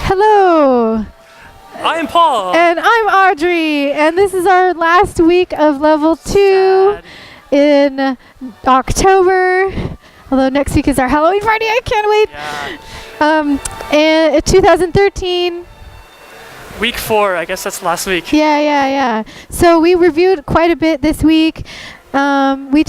Hello. I'm Paul. And I'm Audrey. And this is our last week of level 2 in October. Although next week is our Halloween party. I can't wait. And 2013. Week 4, I guess that's last week. Yeah. So we reviewed quite a bit this week. We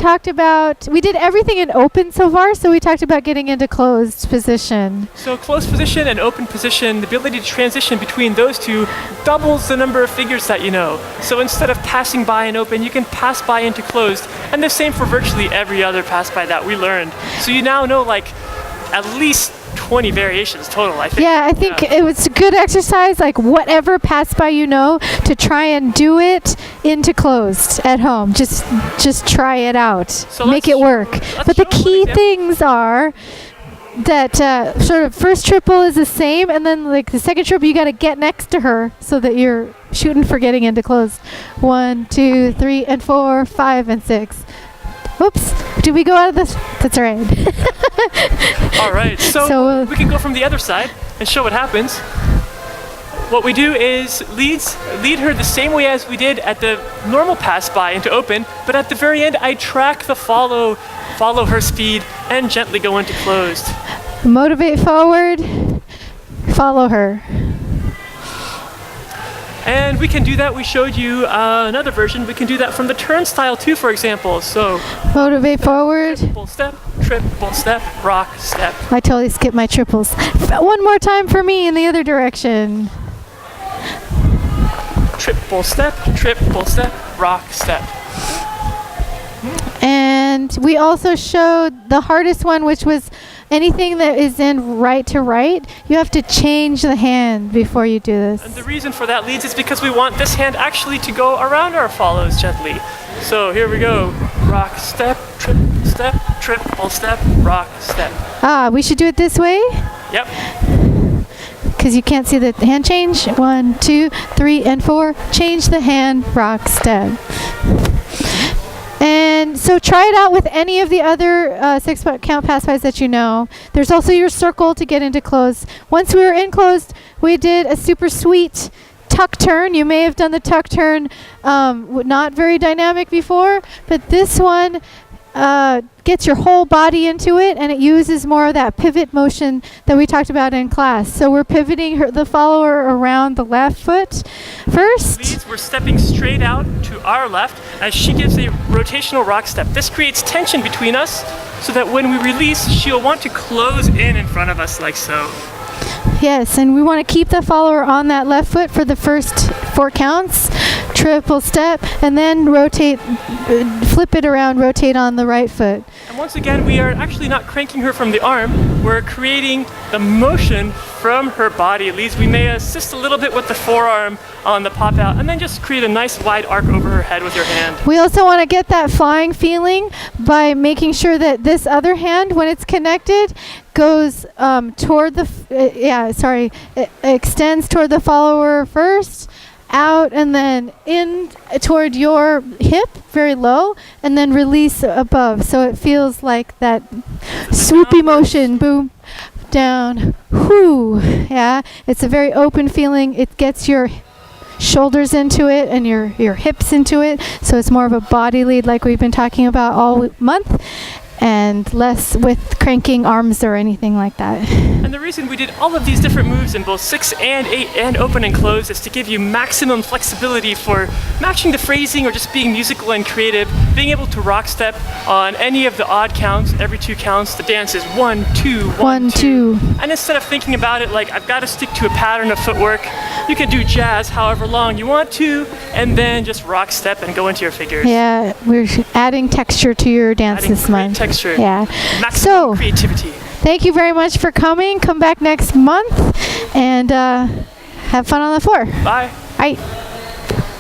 did everything in open so far, so we talked about getting into closed position. So closed position and open position, the ability to transition between those two doubles the number of figures that you know. So instead of passing by in open, you can pass by into closed, and the same for virtually every other pass by that we learned. So you now know like at least 20 variations total, I think. Yeah, I think it was a good exercise, like whatever pass by you know, to try and do it into closed at home. Just try it out. So make it work. But the key things are that sort of first triple is the same, and then like the second triple you got to get next to her so that you're shooting for getting into closed. 1, 2, 3, and 4, 5, and 6. Whoops, did we go out of this? That's right. All right, so we can go from the other side and show what happens. What we do is lead her the same way as we did at the normal pass by into open, but at the very end I track the follow her speed and gently go into closed. Motivate forward, follow her. And we can do that. We showed you another version. We can do that from the turnstile too, for example. So motivate forward. Triple step, rock, step. I totally skipped my triples. One more time for me in the other direction. Triple step, rock, step. And we also showed the hardest one, which was anything that is in right to right. You have to change the hand before you do this. And the reason for that leads is because we want this hand actually to go around our follows gently. So here we go. Rock, step, triple step, rock, step. We should do it this way? Yep. Because you can't see the hand change. 1, 2, 3, and 4. Change the hand, rock, step. And so try it out with any of the other 6-count pass-bys that you know. There's also your circle to get into closed. Once we were in closed, we did a super sweet tuck turn. You may have done the tuck turn not very dynamic before, but this one gets your whole body into it, and it uses more of that pivot motion that we talked about in class. So we're pivoting the follower around the left foot first. We're stepping straight out to our left as she gives a rotational rock step. This creates tension between us so that when we release, she'll want to close in front of us like so. Yes, and we want to keep the follower on that left foot for the first 4 counts. Triple step, and then rotate, flip it around, rotate on the right foot. And once again, we are actually not cranking her from the arm. We're creating the motion from her body. At least we may assist a little bit with the forearm on the pop out, and then just create a nice wide arc over her head with your hand. We also want to get that flying feeling by making sure that this other hand, when it's connected, goes toward the, it extends toward the follower first, out, and then in toward your hip, very low, and then release above. So it feels like that swoopy motion, boom, down, whoo. Yeah, it's a very open feeling. It gets your shoulders into it and your hips into it. So it's more of a body lead like we've been talking about all month, and less with cranking arms or anything like that. And the reason we did all of these different moves in both 6 and 8 and open and close is to give you maximum flexibility for matching the phrasing or just being musical and creative, being able to rock step on any of the odd counts. Every 2 counts, the dance is 1, 2, 1, 2. And instead of thinking about it like I've got to stick to a pattern of footwork, you can do jazz however long you want to, and then just rock step and go into your figures. Yeah, we're adding texture to your dance this month. Texture. Yeah. Maximum creativity. Thank you very much for coming. Come back next month and have fun on the floor. Bye. Bye.